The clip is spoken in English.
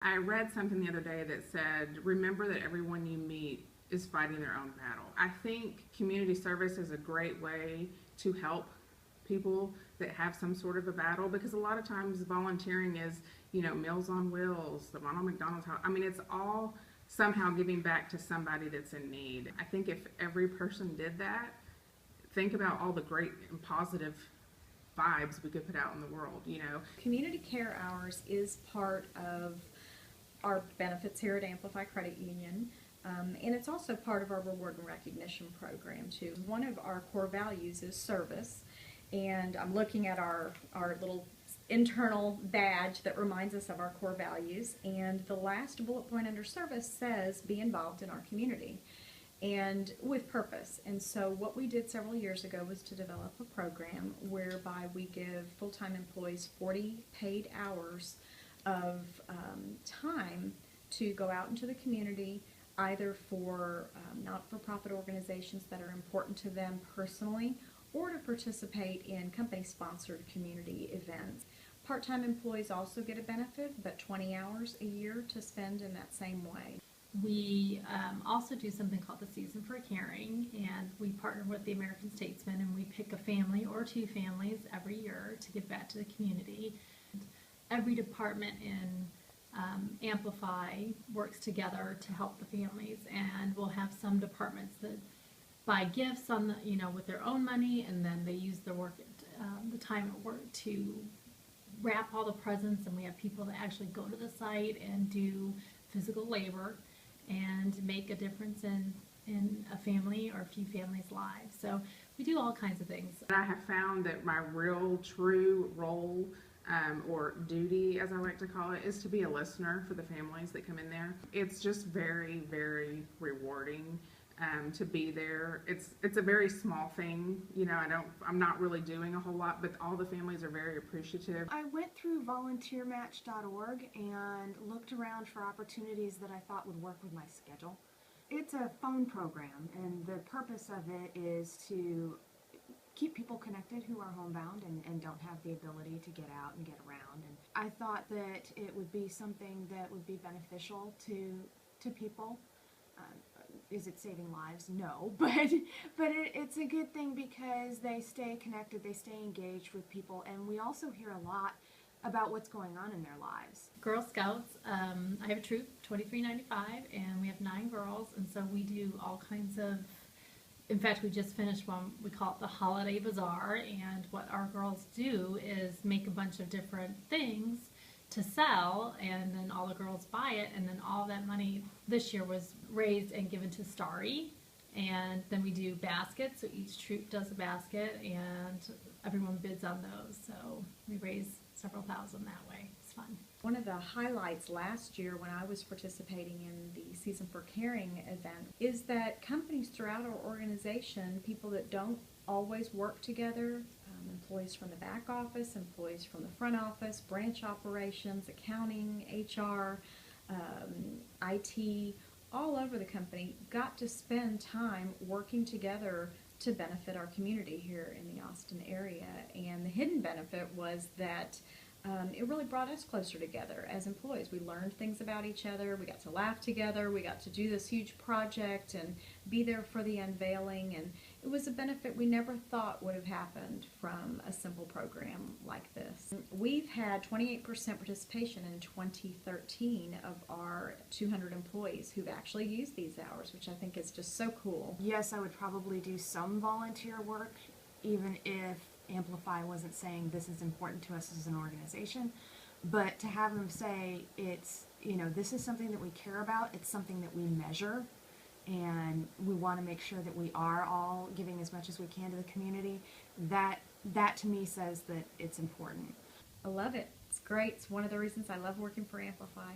I read something the other day that said, remember that everyone you meet is fighting their own battle. I think community service is a great way to help people that have some sort of a battle, because a lot of times volunteering is, Meals on Wheels, the Ronald McDonald's House. I mean, it's all somehow giving back to somebody that's in need. I think if every person did that, think about all the great and positive vibes we could put out in the world. Community care hours is part of our benefits here at Amplify Credit Union. And it's also part of our reward and recognition program too. One of our core values is service, and I'm looking at our little internal badge that reminds us of our core values, and the last bullet point under service says be involved in our community and with purpose. And so what we did several years ago was to develop a program whereby we give full-time employees 40 paid hours of time to go out into the community, either for not-for-profit organizations that are important to them personally, or to participate in company-sponsored community events. Part-time employees also get a benefit, but 20 hours a year to spend in that same way. We also do something called the Season for Caring, and we partner with the American Statesman, and we pick a family or two families every year to give back to the community. Every department in Amplify works together to help the families, and we'll have some departments that buy gifts on with their own money, and then they use the time at work to wrap all the presents, and we have people that actually go to the site and do physical labor and make a difference in a family or a few families' lives. So we do all kinds of things. I have found that my real true role or duty, as I like to call it, is to be a listener for the families that come in there. It's just very, very rewarding to be there. It's a very small thing, I'm not really doing a whole lot, but all the families are very appreciative. I went through volunteermatch.org and looked around for opportunities that I thought would work with my schedule. It's a phone program, and the purpose of it is to keep people connected who are homebound and don't have the ability to get out and get around. And I thought that it would be something that would be beneficial to people. Is it saving lives? No, but it's a good thing because they stay connected, they stay engaged with people, and we also hear a lot about what's going on in their lives. Girl Scouts, I have a troop, 2395, and we have 9 girls, and so we do all kinds of, in fact, we just finished one, we call it the Holiday Bazaar, and what our girls do is make a bunch of different things to sell, and then all the girls buy it, and then all that money this year was raised and given to Starry. And then we do baskets, so each troop does a basket, and everyone bids on those, so we raise several thousand that way. It's fun. One of the highlights last year when I was participating in the Season for Caring event is that companies throughout our organization, people that don't always work together, employees from the back office, employees from the front office, branch operations, accounting, HR, IT, all over the company, got to spend time working together to benefit our community here in the Austin area. And the hidden benefit was that it really brought us closer together as employees. We learned things about each other, we got to laugh together, we got to do this huge project and be there for the unveiling, and it was a benefit we never thought would have happened from a simple program like this. We've had 28% participation in 2013 of our 200 employees who've actually used these hours, which I think is just so cool. Yes, I would probably do some volunteer work, even if Amplify wasn't saying this is important to us as an organization, but to have them say it's, this is something that we care about, it's something that we measure, and we want to make sure that we are all giving as much as we can to the community, that to me says that it's important. I love it. It's great. It's one of the reasons I love working for Amplify.